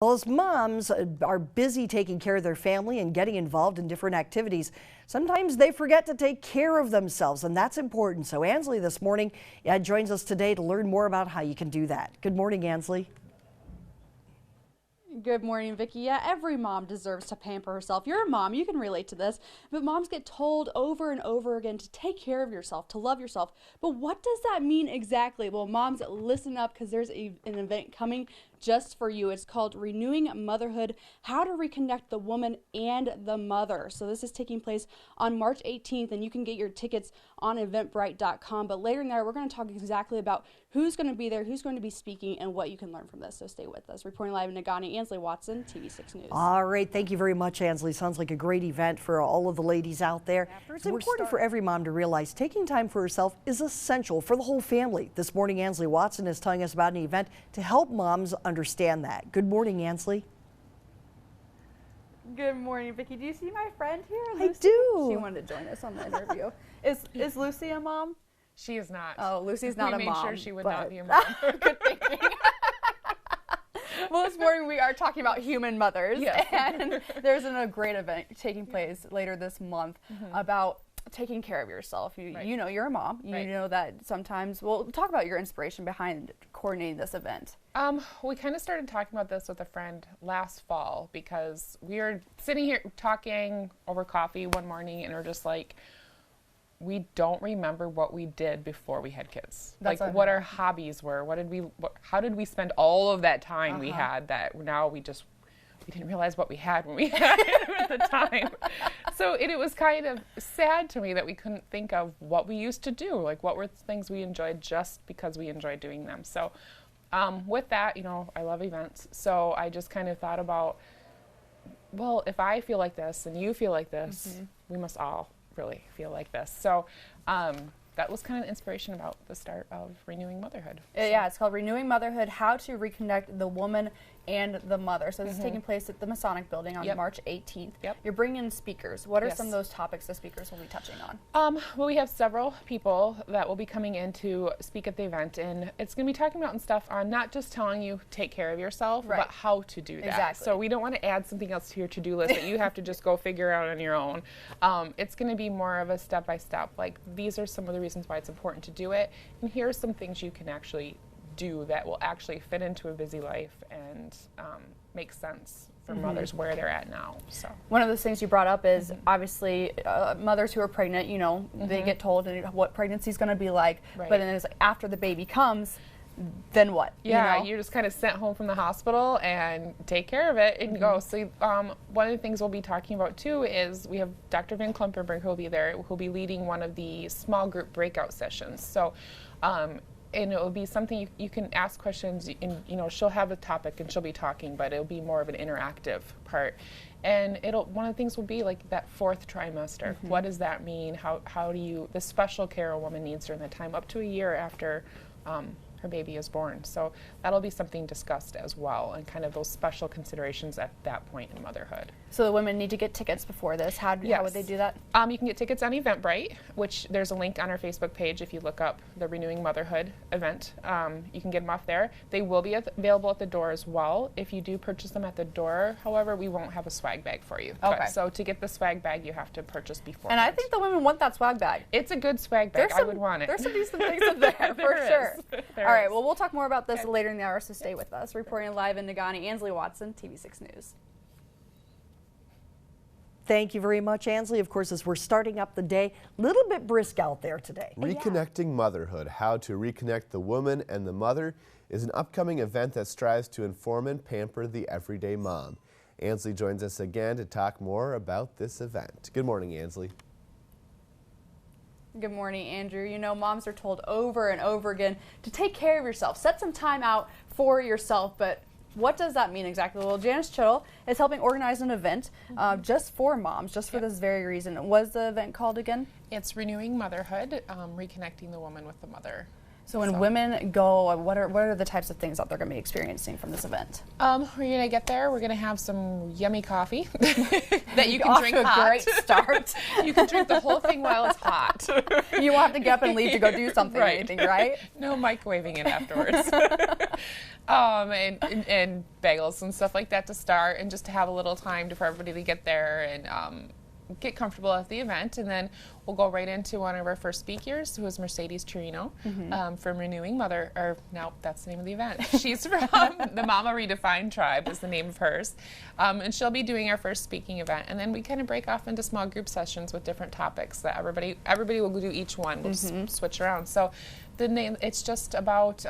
Well, as moms are busy taking care of their family and getting involved in different activities, sometimes they forget to take care of themselves, and that's important. So Ansley this morning joins us today to learn more about how you can do that. Good morning, Ansley. Good morning, Vicki. Yeah, every mom deserves to pamper herself. You're a mom, you can relate to this, but moms get told over and over again to take care of yourself, to love yourself. But what does that mean exactly? Well, moms, listen up because there's an event coming just for you. It's called Renewing Motherhood, How to Reconnect the Woman and the Mother. So this is taking place on March 18th, and you can get your tickets on eventbrite.com. But later in there, we're going to talk exactly about who's going to be there, who's going to be speaking, and what you can learn from this. So stay with us. Reporting live in Nagani, Ansley Watson, TV6 News. All right, thank you very much, Ansley. Sounds like a great event for all of the ladies out there. It's important for every mom to realize taking time for herself is essential for the whole family. This morning, Ansley Watson is telling us about an event to help moms understand that. Good morning, Ansley. Good morning, Vicki. Do you see my friend here, Lucy? I do. She wanted to join us on the interview. Is Lucy a mom? She is not. Oh, Lucy's not a mom. We made sure she would not be a mom. Good thinking. Well, this morning we are talking about human mothers, yes. And there's a great event taking place later this month about taking care of yourself. You know you're a mom. You know that sometimes, well, talk about your inspiration behind coordinating this event. We kind of started talking about this with a friend last fall because we were sitting here talking over coffee one morning and we're just like, we don't remember what we did before we had kids. Like what our hobbies were. How did we spend all of that time we had that now we didn't realize what we had when we had it at the time. So it was kind of sad to me that we couldn't think of what we used to do. Like what were things we enjoyed just because we enjoyed doing them. So with that, I love events. So I just kind of thought about, well, if I feel like this and you feel like this, we must all really feel like this. So that was kind of inspiration about the start of Renewing Motherhood. Yeah, it's called Renewing Motherhood, How to Reconnect the Woman and the Mother. So this is taking place at the Masonic Building on March 18th. You're bringing in speakers. What are some of those topics the speakers will be touching on? Well, we have several people that will be coming in to speak at the event, and it's going to be talking about stuff on not just telling you take care of yourself, but how to do that. Exactly. So we don't want to add something else to your to-do list that you have to just go figure out on your own. It's going to be more of a step-by-step, like these are some of the reasons why it's important to do it, and here are some things you can actually do that will actually fit into a busy life and make sense for mothers where they're at now. So one of those things you brought up is obviously mothers who are pregnant, they get told what pregnancy is going to be like, but then it's like after the baby comes, then what? Yeah, you're just kind of sent home from the hospital and take care of it and go. So one of the things we'll be talking about too is we have Dr. Van Klumpenberg who'll be there, who'll be leading one of the small group breakout sessions. So and it will be something you can ask questions, and she'll have a topic and she'll be talking, but it'll be more of an interactive part. And one of the things will be like that fourth trimester. What does that mean? How do you, the special care a woman needs during that time, up to a year after her baby is born. So that'll be something discussed as well, and kind of those special considerations at that point in motherhood. So the women need to get tickets before this. How would they do that? You can get tickets on Eventbrite, which there's a link on our Facebook page. If you look up the Renewing Motherhood event, you can get them off there. They will be available at the door as well. If you do purchase them at the door, however, we won't have a swag bag for you. Okay. So to get the swag bag, you have to purchase before. And I think the women want that swag bag. It's a good swag bag. I would want it. There's some decent things in there for sure. All right, well, we'll talk more about this later in the hour, so stay with us. Reporting live in Nagani, Ansley Watson, TV6 News. Thank you very much, Ansley. Of course, as we're starting up the day, a little bit brisk out there today. Reconnecting Motherhood, How to Reconnect the Woman and the Mother is an upcoming event that strives to inform and pamper the everyday mom. Ansley joins us again to talk more about this event. Good morning, Ansley. Good morning, Andrew. Moms are told over and over again to take care of yourself. Set some time out for yourself, but what does that mean exactly? Well, Janice Chittle is helping organize an event just for moms, just for this very reason. What was the event called again? It's Renewing Motherhood, Reconnecting the Woman with the Mother. So when women go, what are the types of things that they're going to be experiencing from this event? We're going to get there. We're going to have some yummy coffee that you can Off drink to a hot. great start. You can drink the whole thing while it's hot. You won't have to get up and leave to go do something or anything, right? No microwaving it afterwards. And bagels and stuff like that to start, and just to have a little time for everybody to get there and get comfortable at the event. And then we'll go right into one of our first speakers, who is Mercedes Chirino from Renewing Mother, or no, that's the name of the event. She's from the Mama Redefined Tribe is the name of hers. And she'll be doing our first speaking event. And then we kind of break off into small group sessions with different topics that everybody will do each one. We'll just switch around. So the name, it's just about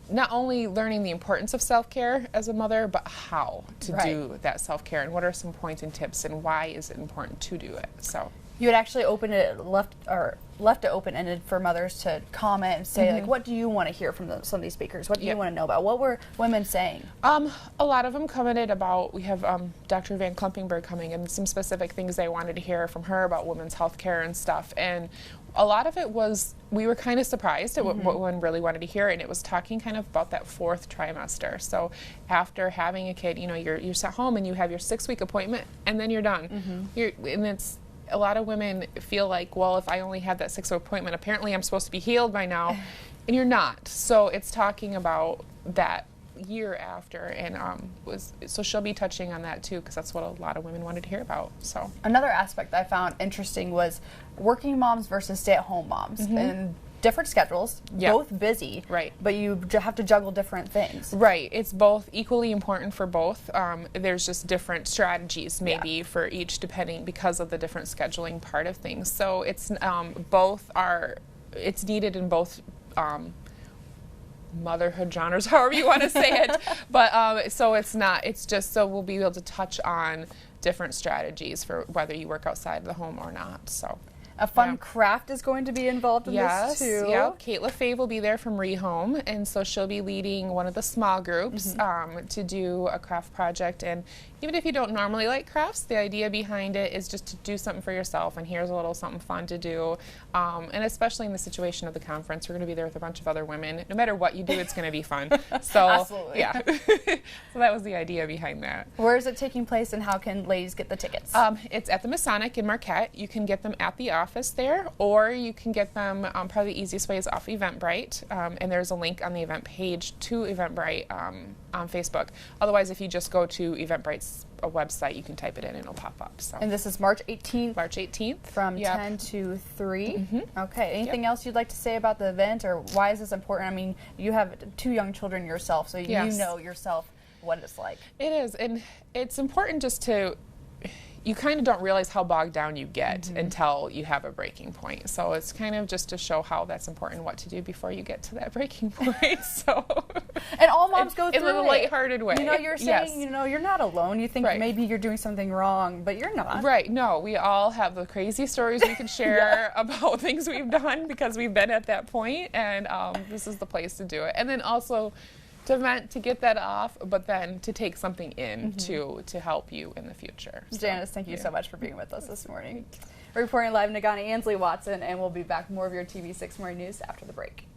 not only learning the importance of self-care as a mother, but how to do that self-care, and what are some points and tips, and why is it important to do it. So you had actually opened it, left it open-ended for mothers to comment and say, like, what do you want to hear from some of these speakers? What do you want to know about? What were women saying? A lot of them commented about, we have Dr. Van Klumpingberg coming, and some specific things they wanted to hear from her about women's health care and stuff. And a lot of it was, we were kind of surprised at what women really wanted to hear, and it was talking kind of about that 4th trimester. So after having a kid, you know, you're sent home and you have your 6-week appointment, and then you're done. And it's, a lot of women feel like, well, if I only had that 6-week appointment, apparently I'm supposed to be healed by now, and you're not. So it's talking about that year after, and so she'll be touching on that too, because that's what a lot of women wanted to hear about. So another aspect I found interesting was working moms versus stay-at-home moms, and different schedules, both busy, but you have to juggle different things. Right, it's both equally important for both. There's just different strategies maybe for each, depending, because of the different scheduling part of things. So it's it's needed in both motherhood genres, however you want to say it. But so it's just so we'll be able to touch on different strategies for whether you work outside of the home or not. So a fun craft is going to be involved in this too. Yeah, Kate LaFave will be there from Rehome, and so she'll be leading one of the small groups to do a craft project. And even if you don't normally like crafts, the idea behind it is just to do something for yourself, and here's a little something fun to do. And especially in the situation of the conference, we're going to be there with a bunch of other women. No matter what you do, it's going to be fun. So absolutely. Yeah. So that was the idea behind that. Where is it taking place, and how can ladies get the tickets? It's at the Masonic in Marquette. You can get them at the office there, or you can get them, probably the easiest way is off Eventbrite, and there's a link on the event page to Eventbrite on Facebook. Otherwise, if you just go to Eventbrite's website, you can type it in and it'll pop up. So. And this is March 18th? March 18th. From 10 to 3? Okay. Anything else you'd like to say about the event, or why is this important? I mean, you have 2 young children yourself, so you know yourself what it's like. It is, and it's important just to, you kind of don't realize how bogged down you get until you have a breaking point. So it's kind of just to show how that's important, what to do before you get to that breaking point. So, and all moms go through it. In a lighthearted way. You know, you're saying, you know, you're not alone. You think maybe you're doing something wrong, but you're not. Right. No, we all have the crazy stories we can share about things we've done because we've been at that point, and this is the place to do it. And then also to get that off, but then to take something in to help you in the future. So, Janice, thank you so much for being with us this morning. We're reporting live in Nagani, Ansley Watson, and we'll be back with more of your TV6 Morning News after the break.